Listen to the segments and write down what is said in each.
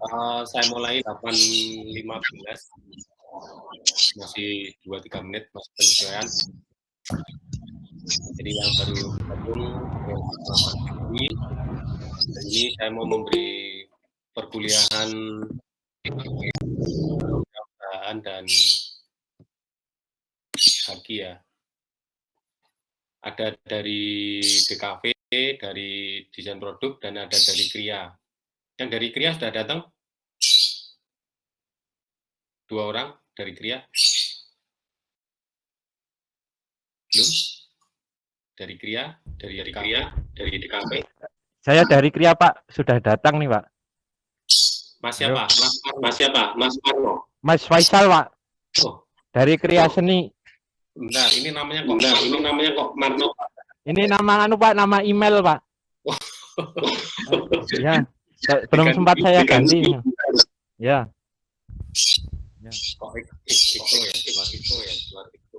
Saya mulai 8.15, masih 2-3 menit, masih penyesuaian. Jadi yang baru bergabung, selamat pagi. Hari ini saya mau memberi perkuliahan perusahaan dan haki ya. Ada dari DKV, dari desain produk, dan ada dari Kria. Yang dari Kria sudah datang? 2 orang dari Kria? Belum? Dari Kria, dari DKV. Saya dari Kria, Pak. Sudah datang nih, Pak. Mas siapa? Mas siapa? Mas Marno. Mas Faisal, Pak. Oh. Dari Kria Seni. Bentar, ini namanya kok Marno. Ini nama Pak, nama email, Pak. Ya, belum sempat saya ganti. Ya. Kok itu ya, luar itu.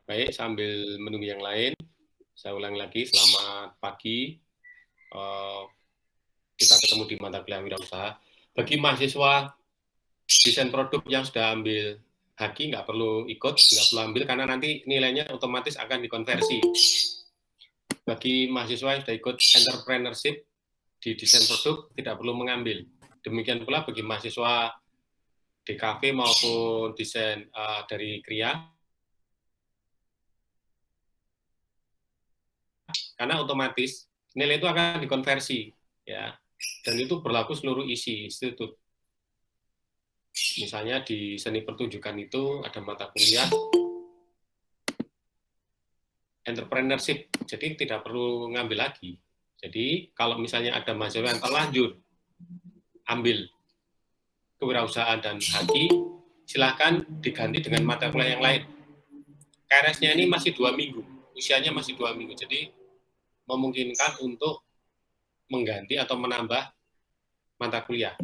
Baik, sambil menunggu yang lain, saya ulang lagi, selamat pagi. Kita ketemu di mata kuliah wirausaha. Bagi mahasiswa desain produk yang sudah ambil haki, nggak perlu ikut, nggak perlu ambil, karena nanti nilainya otomatis akan dikonversi. Bagi mahasiswa yang sudah ikut entrepreneurship di desain produk, tidak perlu mengambil. Demikian pula bagi mahasiswa DKV maupun desain dari Kria, karena otomatis nilai itu akan dikonversi, ya, dan itu berlaku seluruh isi institut. Misalnya di seni pertunjukan itu ada mata kuliah entrepreneurship, jadi tidak perlu ngambil lagi. Jadi kalau misalnya ada mahasiswa yang terlanjur ambil kewirausahaan dan haki, silahkan diganti dengan mata kuliah yang lain. KRS-nya ini masih 2 minggu, usianya masih 2 minggu, jadi memungkinkan untuk mengganti atau menambah mata kuliah.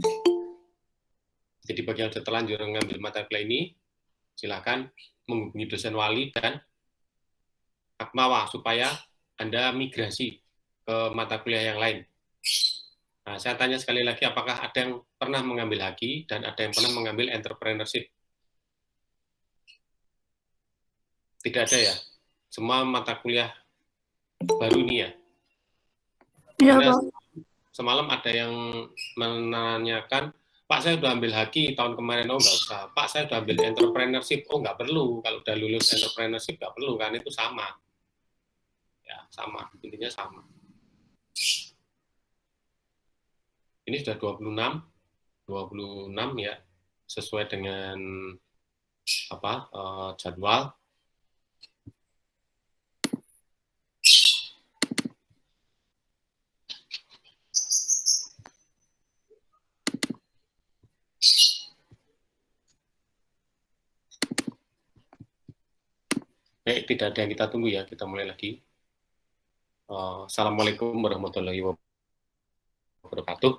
Jadi bagi yang sudah terlanjur mengambil mata kuliah ini, silakan menghubungi dosen wali dan Akmawa supaya Anda migrasi ke mata kuliah yang lain. Nah, saya tanya sekali lagi, apakah ada yang pernah mengambil haki dan ada yang pernah mengambil entrepreneurship? Tidak ada ya? Semua mata kuliah baru ini ya? Iya, Pak. Semalam ada yang menanyakan, Pak saya sudah ambil haki tahun kemarin, oh nggak usah. Pak saya sudah ambil entrepreneurship, oh nggak perlu. Kalau udah lulus entrepreneurship nggak perlu, kan itu sama. Ya, sama, intinya sama. Ini sudah 26 ya, sesuai dengan jadwal. Baik, tidak ada yang kita tunggu ya, kita mulai lagi. Assalamualaikum warahmatullahi wabarakatuh.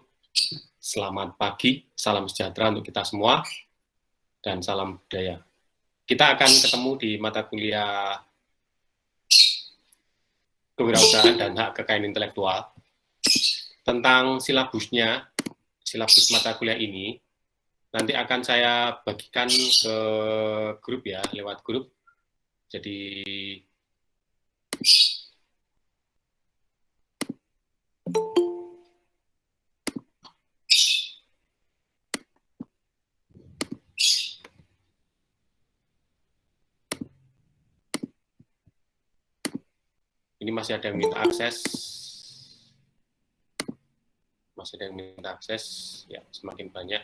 Selamat pagi, salam sejahtera untuk kita semua, dan salam budaya. Kita akan ketemu di mata kuliah kewirausahaan dan hak kekayaan intelektual. Tentang silabusnya, silabus mata kuliah ini, nanti akan saya bagikan ke grup ya, lewat grup. Jadi ini masih ada yang minta akses. Masih ada yang minta akses, ya semakin banyak.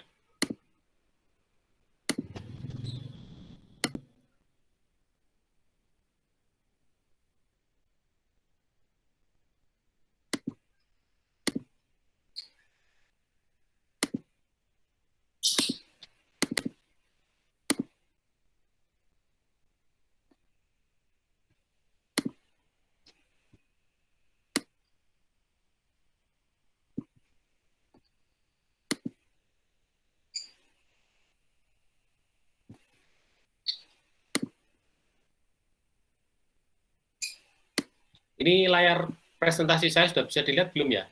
Ini layar presentasi saya sudah bisa dilihat belum ya?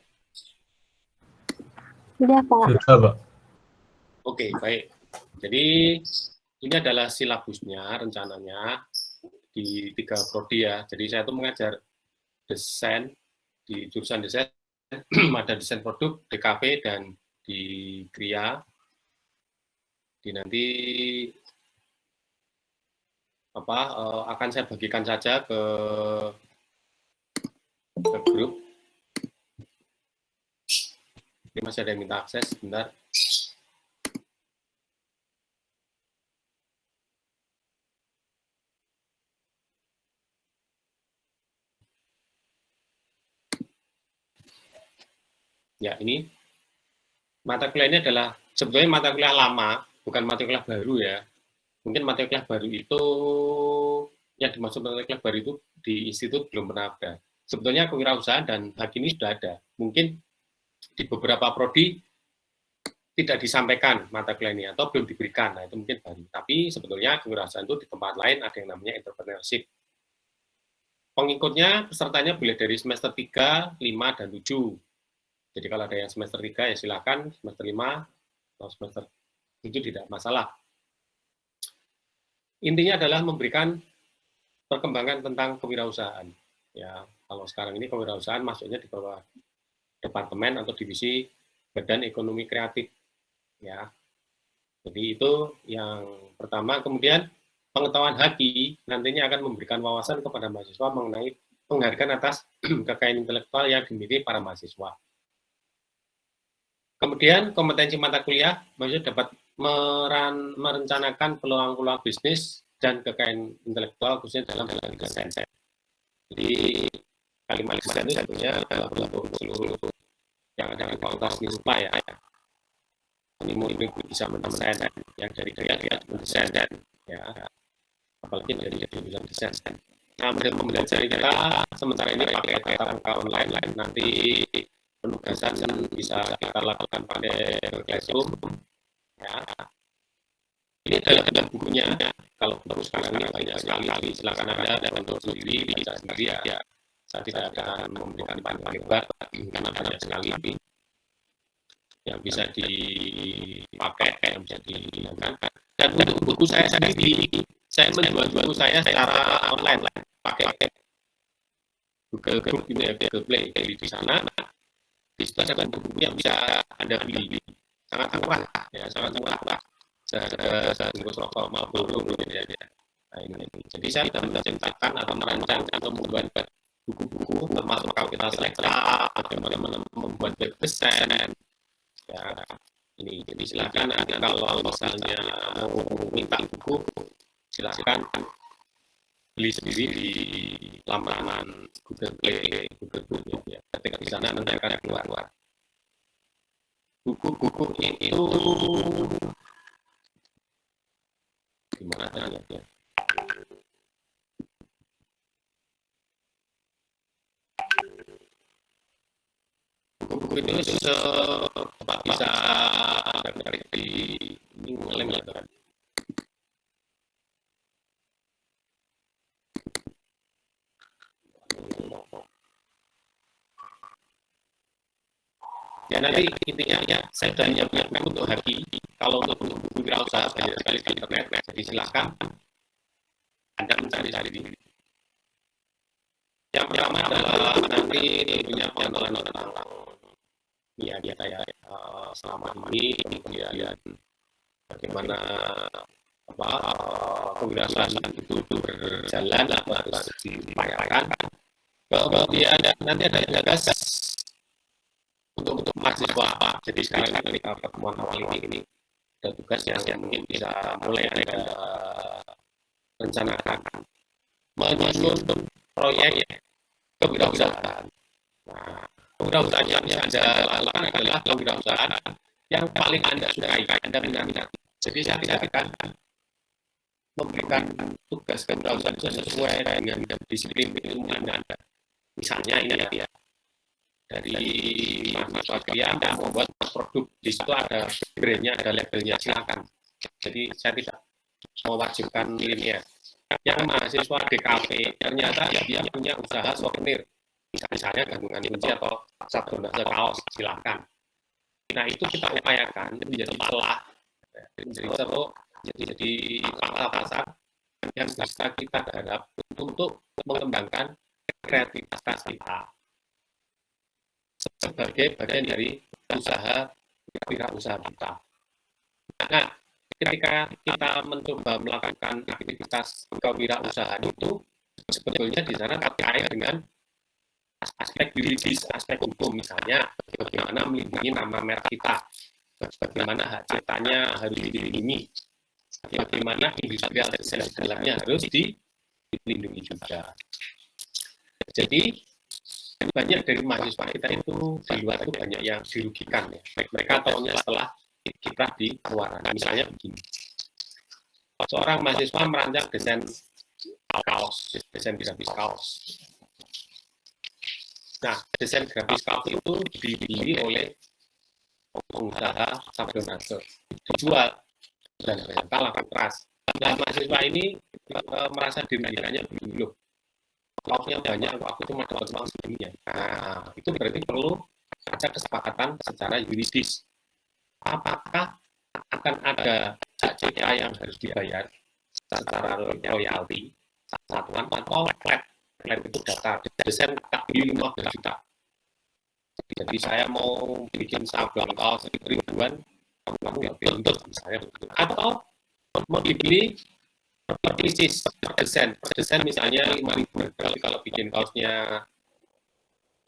Sudah, Pak. Sudah, Pak. Oke, baik. Jadi ini adalah silabusnya rencananya di 3 prodi ya. Jadi saya tuh mengajar desain di jurusan desain, ada desain produk, DKV, dan di Kria. Di nanti akan saya bagikan saja ke grup. Ini masih ada yang minta akses, sebentar. Ya, ini mata kuliah ini adalah sebetulnya mata kuliah lama, bukan mata kuliah baru ya. Mungkin mata kuliah baru itu, yang dimaksud mata kuliah baru itu di institut belum pernah ada. Sebetulnya kewirausahaan dan hak ini sudah ada. Mungkin di beberapa prodi tidak disampaikan mata kuliah ini atau belum diberikan, nah itu mungkin baru. Tapi sebetulnya kewirausahaan itu di tempat lain ada yang namanya entrepreneurship. Pengikutnya, pesertanya boleh dari semester 3, 5, dan 7. Jadi kalau ada yang semester 3 ya silakan, semester 5 atau semester 7 tidak masalah. Intinya adalah memberikan perkembangan tentang kewirausahaan. Ya, kalau sekarang ini kewirausahaan masuknya di bawah departemen atau divisi Badan Ekonomi Kreatif. Ya, jadi itu yang pertama. Kemudian pengetahuan HAKI nantinya akan memberikan wawasan kepada mahasiswa mengenai penghargaan atas kekayaan intelektual yang dimiliki para mahasiswa. Kemudian kompetensi mata kuliah, mahasiswa dapat merencanakan peluang-peluang bisnis dan kekayaan intelektual khususnya dalam desain. Jadi kalimat desain itu tentunya untuk seluruh yang ada di fakultas MISPA ya. Ini mungkin bisa mendesain yang dari mendesain ya, apalagi dari jurusan desain. Nah, pembelajaran kita sementara ini pakai tatap muka online, nanti penugasan bisa kita lakukan pakai Classroom. Ya. Ini adalah bukunya. Kalau terus sekarang ini banyak sekali, silakan Anda untuk sendiri, bisa sendiri ya. Saya tidak akan memberikan panjang lebar karena banyak sekali yang bisa dipakai, yang bisa digunakan. Dan untuk buku saya sendiri, saya menjual buku saya secara online, pakai Google Group, Google Play. Jadi di sana, di situ ada buku yang bisa Anda beli. Sangat murah, ya, sangat murah. Sebungkus rokok Marlboro ya. Nah, ini. Jadi saya tidak menciptakan atau merancang atau membuat buku-buku termasuk kapital selekta, bagaimana membuat desain. Ya, ini. Jadi silakan Anda kalau misalnya mau minta buku, silakan beli sendiri di laman Google Play, Google Book ya. Ketika di sana nanti akan keluar. Buku-buku itu gimana caranya ya? Buku-buku itu cepat bisa di ini ngelem kan. Ya nanti intinya ya saya sudah menyiapkan untuk HAKI. Kalau untuk buku wirausaha banyak sekali di internet, jadi silakan Anda mencari-cari di. Yang pertama adalah nanti punya pengetahuan tentang ya kayak selama ini, kemudian bagaimana kewirausahaan itu berjalan atau harus diupayakan. Kemudian nanti ada gagas untuk mahasiswa. Jadi sekarang kita pertemuan awal ini ada tugas yang mungkin bisa mulai Anda rencanakan menyusun proyek kewirausahaan. Nah, kewirausahaan yang Anda lakukan adalah kewirausahaan yang paling Anda sukai, Anda minat. Jadi saya tidak akan memberikan tugas kewirausahaan sesuai dengan disiplin ilmu Anda. Misalnya ini ya, dari mahasiswa kalian yang membuat produk, di situ ada brandnya, ada labelnya, silakan. Jadi saya tidak mewajibkan ini ya. Yang mahasiswa DKV ternyata dia punya usaha souvenir, misalnya gantungan kunci atau sabotase kaos, silakan. Nah, itu kita upayakan menjadi celah, menjadi ceruk, jadi pasar yang bisa kita garap untuk mengembangkan kreativitas kita sebagai bagian dari usaha wirausaha kita. Nah, ketika kita mencoba melakukan aktivitas kewirausahaan itu, sebetulnya di sana terkait dengan aspek yuridis, aspek hukum, misalnya bagaimana melindungi nama merek kita, bagaimana hak ciptanya harus dilindungi, bagaimana industrial design di dalamnya harus dilindungi juga. Jadi banyak dari mahasiswa kita itu di luar itu banyak yang dirugikan ya. Mereka tahunya setelah kita di luar. Misalnya begini, seorang mahasiswa merancang desain kaos, desain grafis kaos. Nah, desain grafis kaos itu dibeli oleh pengusaha sabotase, dijual dan ternyata laku keras. Nah, mahasiswa ini merasa dirinya begini loh, kaosnya banyak, aku cuma dapat uang segini ya. Nah, itu berarti perlu ada kesepakatan secara yuridis. Apakah akan ada hak cipta yang harus dibayar secara royalti satuan atau flat? Flat itu datar, desain tak beli 15 juta. Jadi saya mau bikin sablon kaos ribuan, kamu nggak beli untuk misalnya. Atau mau dibeli per pieces, per desain misalnya 5.000. Kalau bikin kaosnya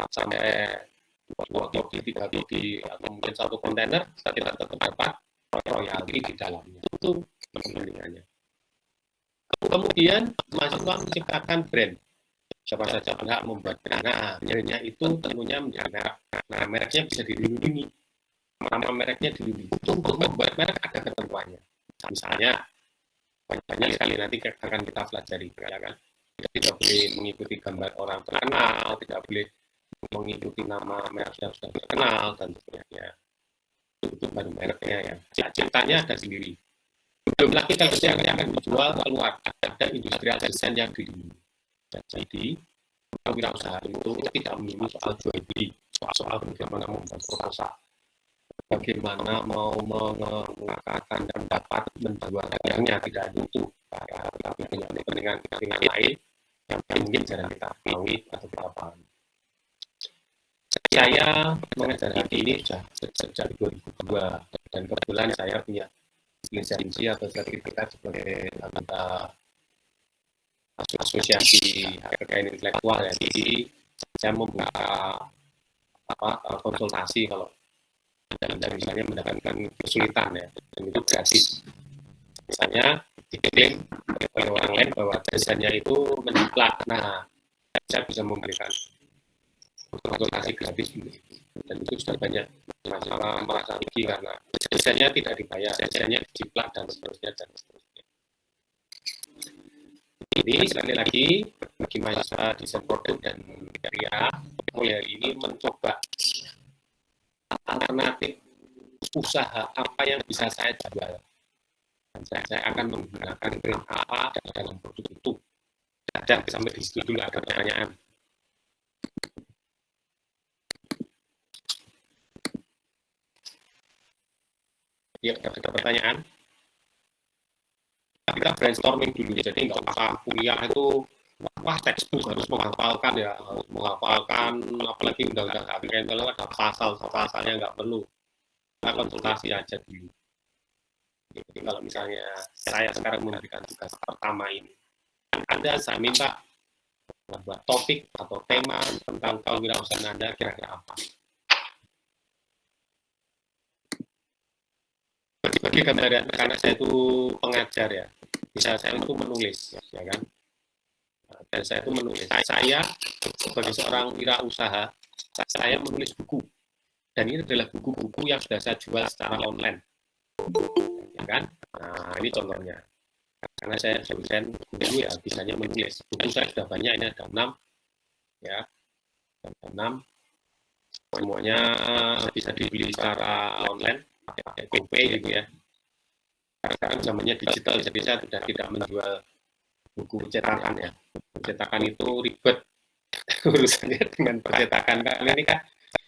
sampai 2 kopi, 3 kopi, atau mungkin 1 kontainer, kita tetap dapat royalti di dalamnya. Itu perbandingannya. Kemudian mahasiswa menciptakan brand. Siapa saja berhak membuat brand. Nah, brandnya itu tentunya menjadi merek. Nah, mereknya bisa dilindungi. Nama mereknya dilindungi. Untuk membuat merek ada ketentuannya. Misalnya, banyak sekali nanti akan kita pelajari. Ya kan? Tidak boleh mengikuti gambar orang terkenal, tidak boleh mengikuti nama merek yang sudah terkenal, dan sebagainya. Itu baru mereknya ya. Ciptanya ada sendiri. Belum lagi kalau yang akan dijual keluar, ada industrial design yang dilindungi. Jadi, wirausaha itu tidak melulu soal jual beli, soal bagaimana membuat proposal, bagaimana mau mengangkat dan dapat menjual barangnya, tidak itu, tapi punya kepentingan lain yang mungkin jarang kita ketahui atau kita pahami. Saya mengajar hari ini sejak 2002 dan kebetulan saya punya lisensi atau sertifikat sebagai anggota asosiasi hak kekayaan intelektual ya. Jadi saya membuka konsultasi kalau Anda misalnya mendapatkan kesulitan ya, dan itu gratis. Misalnya diklaim oleh orang lain bahwa desainnya itu menjiplak. Nah, saya bisa memberikan konsultasi gratis dan itu sudah banyak masalah merasa rugi karena desainnya tidak dibayar, desainnya dijiplak dan seterusnya dan seterusnya. Ini sekali lagi bagi mahasiswa desain produk dan karya, mulai hari ini mencoba alternatif usaha apa yang bisa saya jual. Dan saya akan menggunakan brand apa dalam produk itu. Ada sampai di situ dulu ada pertanyaan. Ya, ada pertanyaan. Kita brainstorming dulu, jadi nggak usah kuliah itu wah textbook harus menghafalkan ya, harus menghafalkan, apalagi undang-undang hak kekayaan intelektual ada pasal-pasalnya nggak perlu, kita konsultasi aja dulu. Jadi kalau misalnya saya sekarang memberikan tugas pertama ini, Anda saya minta membuat topik atau tema tentang kewirausahaan Anda kira-kira apa. Bagi gambaran, karena saya itu pengajar ya, bisa saya itu menulis, ya kan? Dan saya itu menulis. Saya sebagai seorang wirausaha, saya menulis buku. Dan ini adalah buku-buku yang sudah saya jual secara online, ya kan? Nah, ini contohnya. Karena saya dosen dulu ya, bisanya menulis. Buku saya sudah banyak, ini ada 6, ya, ada 6. Semuanya bisa dibeli secara online, pakai GoPay gitu ya. Sekarang zamannya digital, jadi saya sudah tidak menjual buku cetakan ya. Cetakan itu ribet, urusannya dengan percetakan. Kali ini kan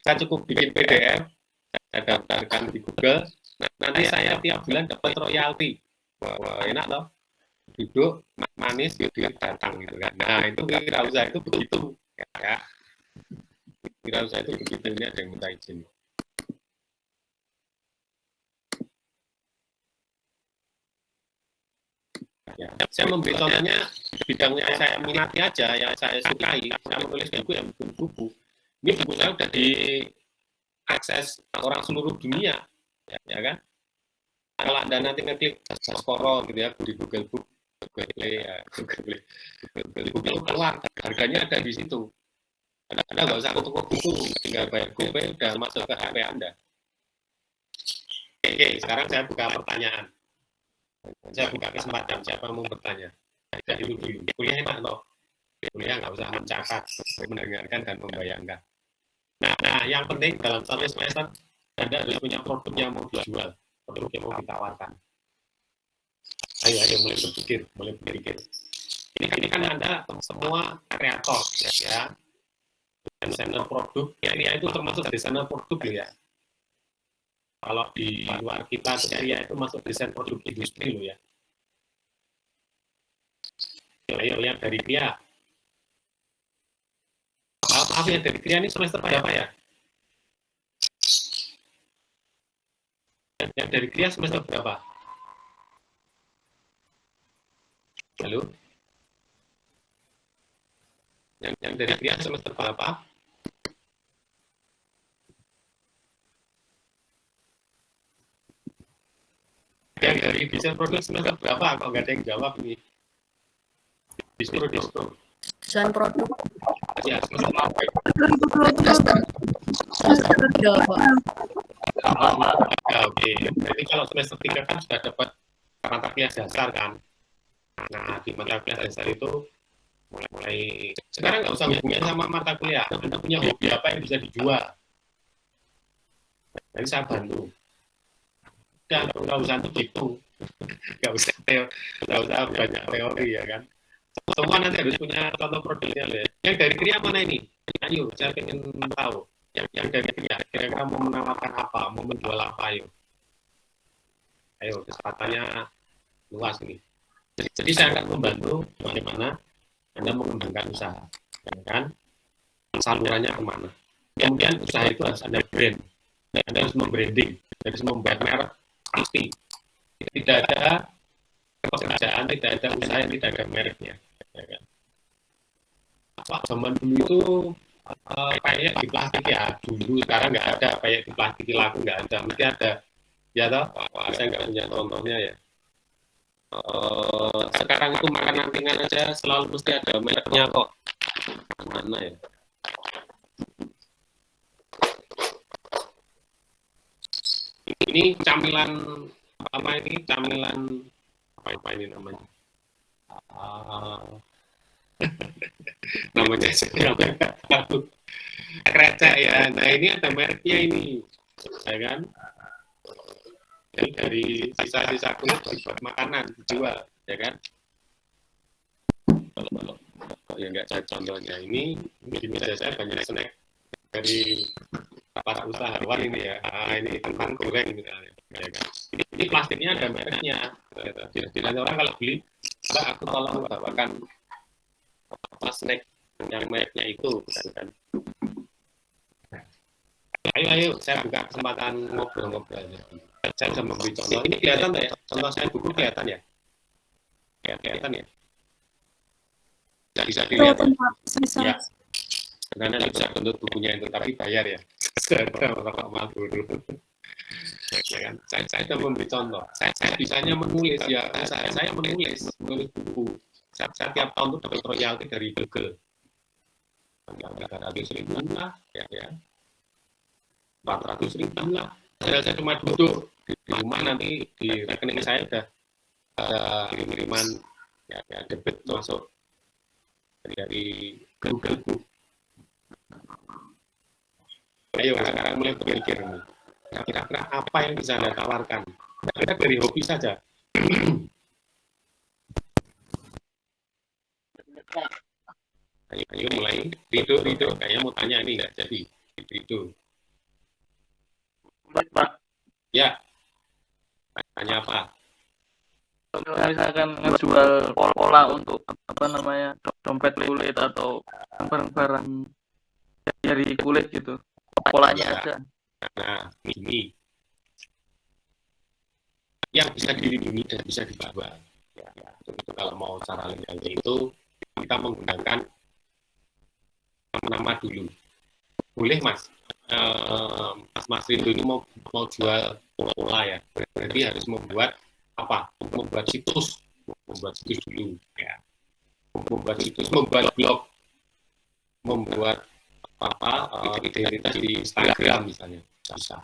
saya cukup bikin PDF, saya daftarkan di Google, nanti saya tiap bulan dapat royalti. Wah, enak loh. Duduk, manis, duit datang gitu kan. Nah, itu wirausaha itu begitu. Ya. Wirausaha itu begitu, ini ada yang minta izin. Ya, saya memberi contohnya bidang yang saya minati aja, yang saya sukai. Saya menulis buku yang buku. Ini buku saya sudah diakses orang seluruh dunia, ya kan? Kalau Anda nanti ngeklik Skoro gitu ya di Google Book, Google Play, ya, Google Book itu keluar, harganya ada di situ. Anda nggak usah ke toko buku, tinggal bayar GoPay udah masuk ke HP Anda. Oke, sekarang saya buka pertanyaan. Saya buka kesempatan, siapa yang mau bertanya? Tidak dulu. Kuliah enak loh. Kuliah nggak usah mencatat, mendengarkan dan membayangkan. Nah, yang penting dalam satu semester Anda harus punya produk yang mau dijual, produk yang mau ditawarkan. Ayo mulai berpikir. Ini kan Anda semua kreator, ya. Desainer produk, ya itu termasuk desainer produk ya. Kalau di luar kita ya itu masuk desain produk industri loh ya. Ayo yang dari Kria. Maaf yang dari Kria ini semester berapa ya? Yang dari Kria semester berapa? Halo? Yang dari Kria semester berapa? Yang dari desain produk semester berapa? Kalau nggak ada yang jawab ini. Distro. Desain produk. Ya, semester berapa? 2020. Semester berapa? Oke. Jadi kalau semester 3 kan sudah dapat mata kuliah dasar kan. Nah, di mata kuliah dasar itu mulai sekarang nggak usah hubungannya sama mata kuliah. Anda punya hobi apa yang bisa dijual? Jadi saya bantu. Dan nggak usah begitu, nggak usah banyak teori ya kan. Semua nanti harus punya contoh produknya ya. Yang dari Kria mana ini? Ayo, saya ingin tahu. Yang dari Kria, kira-kira mau menawarkan apa, mau menjual apa, ayo. Ayo, kesempatannya luas ini. Jadi saya akan membantu bagaimana Anda mengembangkan usaha, ya kan? Salurannya kemana? Kemudian usaha itu harus ada brand, Anda harus membranding, harus membuat merek pasti. Tidak ada pekerjaan, tidak ada usaha yang tidak ada mereknya. Ya kan? Zaman dulu itu kayak di plastik ya, dulu sekarang nggak ada kayak di plastik laku nggak ada, mesti ada. Ya toh, saya nggak punya contohnya ya. Sekarang itu makanan ringan aja selalu mesti ada mereknya kok. Mana ya? Ini camilan apa ini? Camilan apa ini namanya? Namanya krecek ya. Nah ini ada mereknya ini, ya kan? Jadi dari sisa-sisa kulit dibuat makanan dijual, ya kan? Kalau ya nggak saya contohnya ini di meja saya banyak snack dari para usahawan ini ya. Ini kentang goreng misalnya, ya kan? Ini plastiknya ada mereknya. Jadi orang kalau beli, Mbak aku tolong bawakan snack yang mereknya itu, kan? Ayo, saya buka kesempatan ngobrol-ngobrol aja. Saya bisa memberi contoh. Ini kelihatan ya? Contoh saya buku kelihatan ya? Kelihatan ya? Bisa dilihat ya? Ya. Karena bisa download bukunya itu, tapi bayar ya. Saya rokok Marlboro. Ya kan? Saya sudah memberi contoh. Saya bisanya menulis ya. Saya menulis buku. Saya tiap tahun itu dapat royalti dari Google. 300.000 lah, ya. 400.000 lah. Saya cuma duduk di rumah, nanti di rekening saya udah ada kiriman ya debit masuk dari Google Book. Ayo sekarang mulai berpikir nih. Kira-kira apa yang bisa Anda tawarkan? Kita dari hobi saja. Ayo mulai. Rido kayaknya mau tanya ini nggak jadi. Rido. Baik, Pak. Ya. Tanya apa? Kalau misalkan ngejual pola untuk apa namanya dompet kulit atau barang-barang dari kulit gitu, polanya Ya. aja. Nah, ini yang bisa dilindungi dan bisa dibawa. Ya, itu kalau mau cara legalnya itu kita menggunakan nama dulu. Boleh Mas. Mas Rindu ini mau jual pola ya. Berarti harus membuat apa? Membuat situs dulu. Ya. Membuat situs, membuat blog, membuat identitas di Instagram misalnya bisa,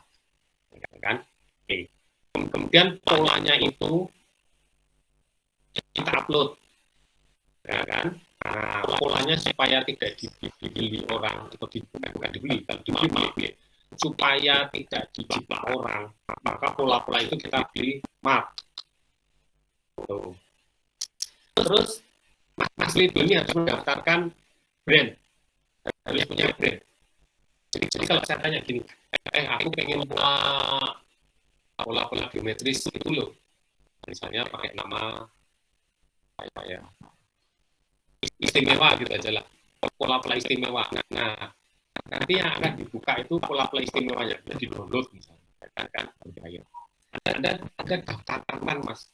kan? Oke. Kemudian polanya itu kita upload, ya kan? Nah, polanya supaya tidak dibeli orang atau bukan dibeli, kalau dibeli supaya tidak dicipta orang, maka pola-pola itu kita beli mark. Terus Mas Lido ini harus mendaftarkan brand, harus punya brand. Jadi kalau saya tanya gini, aku pengen pola-pola geometris itu loh, misalnya pakai nama apa ya, istimewa gitu aja lah, pola-pola istimewa. Nah, nanti yang akan dibuka itu pola-pola istimewanya, jadi download misalnya, kan berbayar. Ada daftarkan Mas,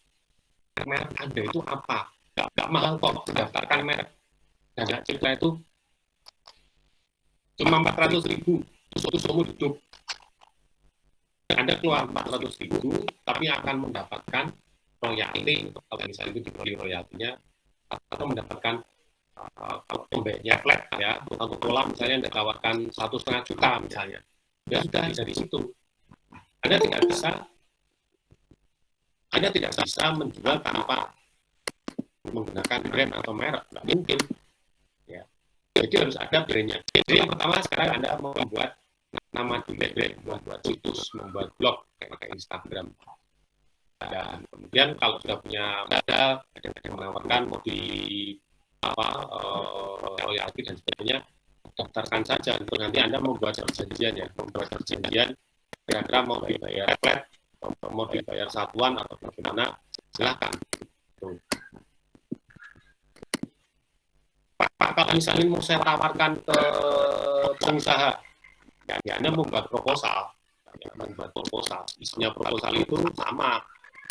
merek Anda itu apa? Gak mahal kok mendaftarkan merek. Dan cerita itu cuma 400.000 untuk seumur hidup. Anda keluar 400.000, tapi akan mendapatkan royalti, kalau misalnya itu dibeli royaltinya, atau mendapatkan kalau pembayarnya flat ya, untuk pola misalnya Anda tawarkan 1,5 juta misalnya, ya sudah dari situ. Anda tidak bisa menjual tanpa menggunakan brand atau merek, nggak mungkin. Ya. Jadi harus ada brandnya. Jadi yang pertama sekarang Anda mau membuat nama dulu brand, membuat situs, membuat blog kayak Instagram. Dan kemudian kalau sudah punya ada yang menawarkan mau di royalti dan sebagainya, daftarkan saja. Untuk nanti Anda membuat perjanjian ya, kira-kira mau dibayar flat, mau dibayar satuan atau bagaimana, silahkan. Pak, kalau misalnya mau saya tawarkan ke pengusaha, ya Anda membuat proposal. Isinya proposal itu sama,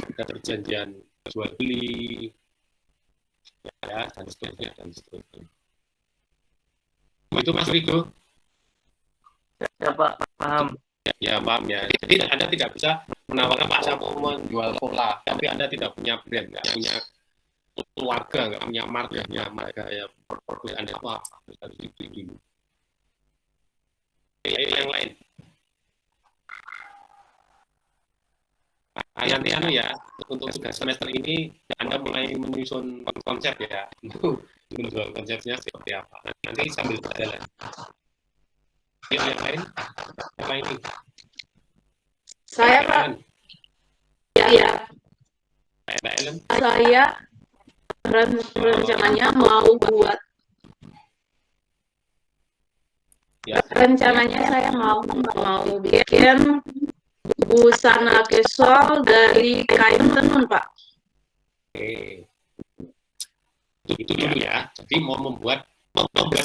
ada perjanjian jual beli, ya, dan seterusnya. Itu Mas Rido. Ya Pak, paham. Ya paham ya. Jadi Anda tidak bisa menawarkan Pak saya mau menjual pola, tapi Anda tidak punya brand, nggak punya keluarga, nggak punya marga ya, produk Anda apa harus itu dulu. Yang lain. Nanti ya, untuk tugas semester ini Anda mulai menyusun konsep ya, menjual konsepnya seperti apa. Nanti sambil berjalan. Yang lain? Saya Pak. Iya. Mbak Ellen? Saya rencananya mau buat. Ya. Rencananya saya mau bikin busana casual dari kain tenun, Pak. Oke. Itu dulu ya. Jadi mau membuat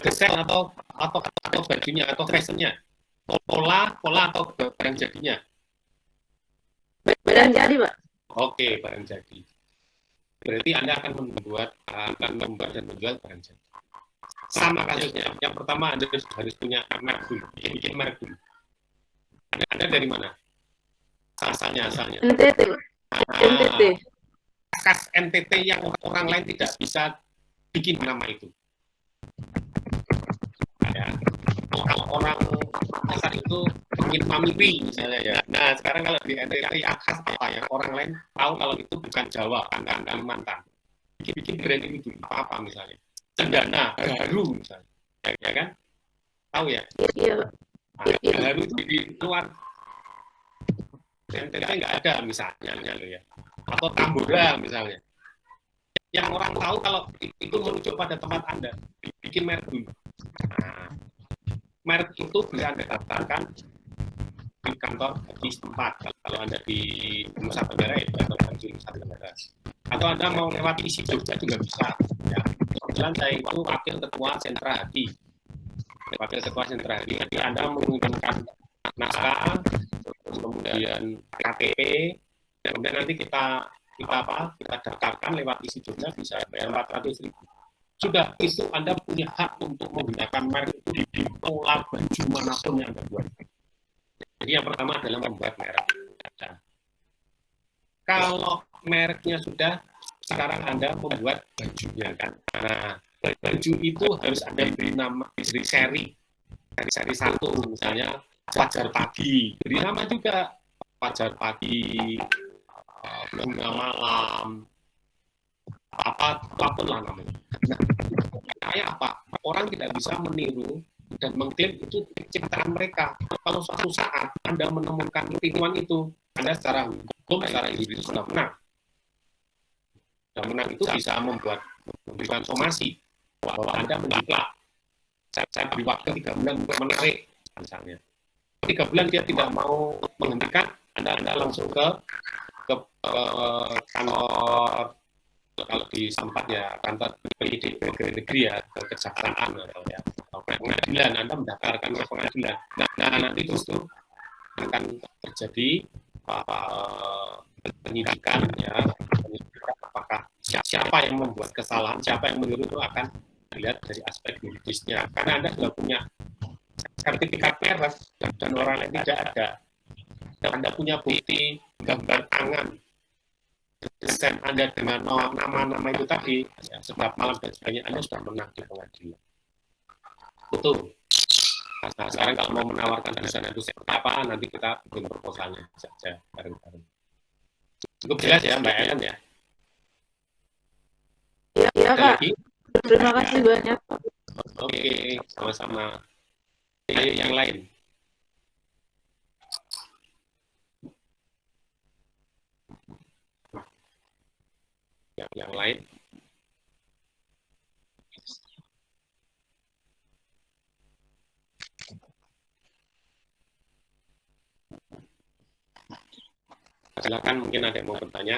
desain atau bajunya atau fashionnya, pola atau barang jadinya. Barang jadi, Pak. Oke, barang jadi. Berarti Anda akan membuat dan menjual barang jadi. Sama kasusnya. Yang pertama Anda harus punya merek dulu, bikin merek dulu. Anda dari mana? Asalnya. NTT. NTT. Khas NTT yang orang lain tidak bisa bikin nama itu. Ya. Kalau orang asal itu bikin Mamiri misalnya ya. Nah sekarang kalau di NTT yang khas apa yang orang lain tahu kalau itu bukan Jawa, bukan Kalimantan. Bikin brand itu dulu apa misalnya. Cendana, Gaharu misalnya. Ya kan? Tahu ya? Iya. Gaharu itu di luar NTT nggak ada misalnya ya. Atau Tambora misalnya. Yang orang tahu kalau itu menuju pada tempat Anda. bikin merek dulu. Nah, merek itu bisa Anda daftarkan di kantor di setempat. Kalau Anda di Nusa Tenggara ya kantor di Nusa Tenggara. Atau Anda mau lewat isi Jogja juga bisa. Ya. Kebetulan saya itu wakil ketua sentra hati. Jadi Anda mengirimkan naskah, kemudian KTP, kemudian nanti kita daftarkan lewat isi Jogja bisa bayar 400.000. Sudah itu Anda punya hak untuk menggunakan merek itu di pola baju manapun yang Anda buat. Jadi yang pertama adalah membuat merek. Nah, kalau mereknya sudah, sekarang Anda membuat bajunya kan. Nah, baju itu harus Anda beri nama, beri seri 1 misalnya Fajar Pagi, beri nama juga Fajar Pagi, Bunga Malam, apapun lah namanya. Nah, kayak apa? Orang tidak bisa meniru dan mengklaim itu ciptaan mereka. Kalau suatu saat Anda menemukan tiruan itu, Anda secara hukum, secara individu sudah menang. Dan menang itu bisa memberikan somasi bahwa Anda menjiplak. Saya beri waktu 3 bulan untuk menarik, misalnya. 3 bulan dia tidak mau menghentikan, Anda langsung ke kantor, kalau di tempatnya kantor penyidik negeri ya, ke kejaksaan atau pengadilan, Anda mendaftarkan ke pengadilan. Nah nanti itu akan terjadi penyidikan ya, apakah siapa yang membuat kesalahan, siapa yang meniru itu akan dilihat dari aspek yuridisnya. Karena Anda sudah punya sertifikat merek dan orang lain tidak ada. Dan Anda punya bukti gambar tangan desain Anda dengan nama-nama itu tadi, ya, sebab malam dan sebagainya, Anda sudah menang di pengadilan. Betul. Nah, sekarang kalau mau menawarkan desain itu seperti apa, nanti kita bikin proposalnya saja bareng-bareng. Cukup jelas ya, Mbak Ellen ya? Iya, Pak. Terima kasih banyak, Pak. Oke, sama-sama. Ayo yang lain. Yang lain. Silakan, mungkin ada yang mau bertanya.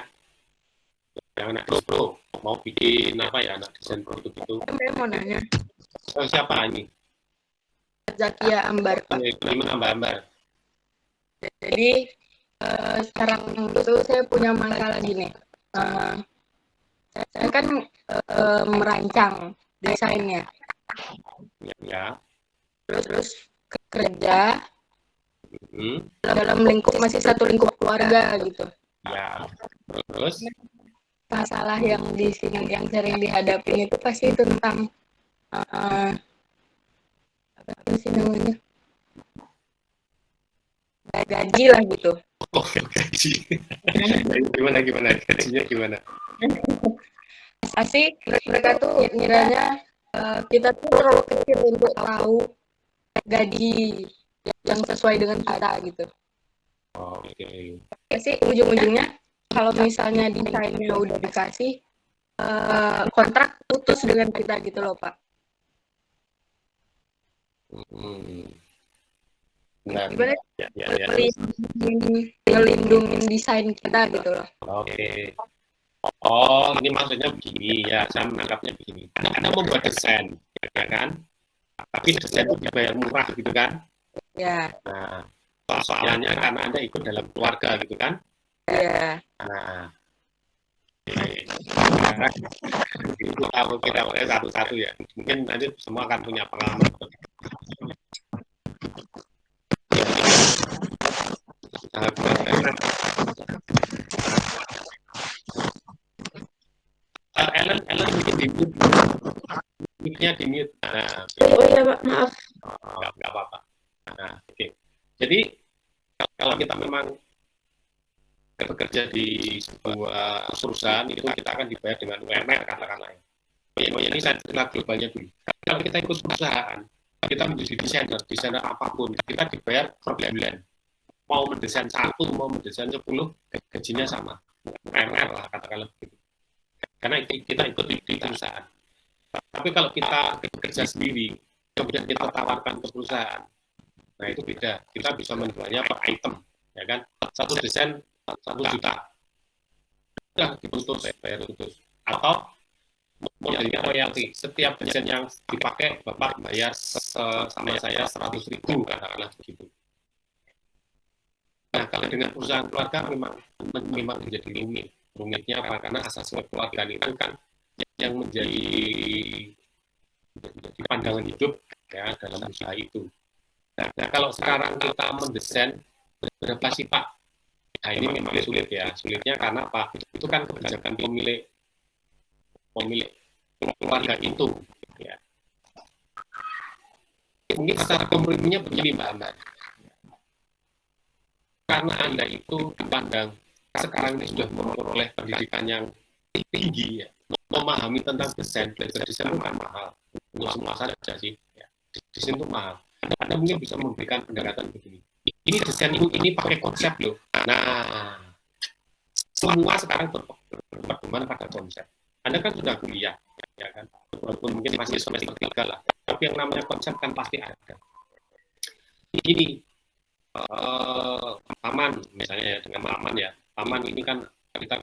Yang anak pro mau bikin apa ya, anak desain produk itu. Saya mau nanya. Siapa ini? Zakia Ambar, Pak. Gimana Mbak Ambar? Jadi sekarang itu saya punya masalah gini. Saya kan merancang desainnya. Ya. Terus kerja dalam lingkup, masih satu lingkup keluarga gitu. Ya. Terus Masalah yang di sini yang sering dihadapi itu pasti tentang apa sih namanya, gaji lah gitu. Oh, gaji. Gimana gajinya gimana? Pasti mereka tuh ngiranya kita tuh terlalu kecil untuk tahu gaji yang sesuai dengan kita gitu. Oh, oke. Pasti ujung-ujungnya kalau misalnya desainnya udah dikasih, kontrak putus dengan kita gitu loh, Pak. Benar. Gimana? Ya. Ngelindungin desain kita gitu loh. Oke. Oh, ini maksudnya begini ya, saya menangkapnya begini. Anda membuat desain, ya kan? Tapi desain itu dibayar murah gitu kan? Ya. Nah, soalnya karena Anda ikut dalam keluarga gitu kan? Ya. Nah, kita mulai satu-satu ya. Mungkin nanti semua akan punya pengalaman. Ellen mungkin di mute. Mic-nya di mute. Nah, oh iya Pak, maaf. Nggak apa-apa. Nah, oke. Jadi kalau kita memang bekerja di sebuah perusahaan itu kita akan dibayar dengan UMR katakanlah. Ini saya lihat globalnya dulu. Kalau kita ikut perusahaan, kita menjadi desainer apapun, kita dibayar per bulan. Mau mendesain 1, mau mendesain 10, gajinya sama. UMR lah katakanlah begitu. Karena kita ikut di perusahaan. Tapi kalau kita bekerja sendiri, kemudian kita tawarkan ke perusahaan, nah itu beda. Kita bisa menjualnya per item, ya kan? Satu desain 1 juta, sudah diputus, bayar putus. Atau modelnya royalti, setiap desain yang dipakai Bapak bayar sama saya 100.000, katakanlah begitu. Nah, kalau dengan perusahaan keluarga memang menjadi rumit. Rumitnya apa? Karena asas keluarga itu kan yang menjadi pandangan hidup ya dalam usaha itu. Nah, kalau sekarang kita mendesain berapa sih Pak? Nah, ini memang sulit ya. Sulitnya karena apa? Itu kan kebijakan pemilik keluarga itu. Ya. Mungkin secara komprominya begini Mbak. Karena Anda itu dipandang sekarang ini sudah memperoleh pendidikan yang tinggi, ya. Memahami tentang desain, belajar desain itu kan mahal. Untuk semua saja sih. Ya. Desain itu mahal. Anda mungkin bisa memberikan pendekatan begini. Ini desain ini pakai konsep loh. Nah, semua sekarang berpedoman pada konsep. Anda kan sudah kuliah, ya kan? Walaupun mungkin masih semester 3 lah. Tapi yang namanya konsep kan pasti ada. Ini paman misalnya ya, dengan paman ya. Paman ini kan kita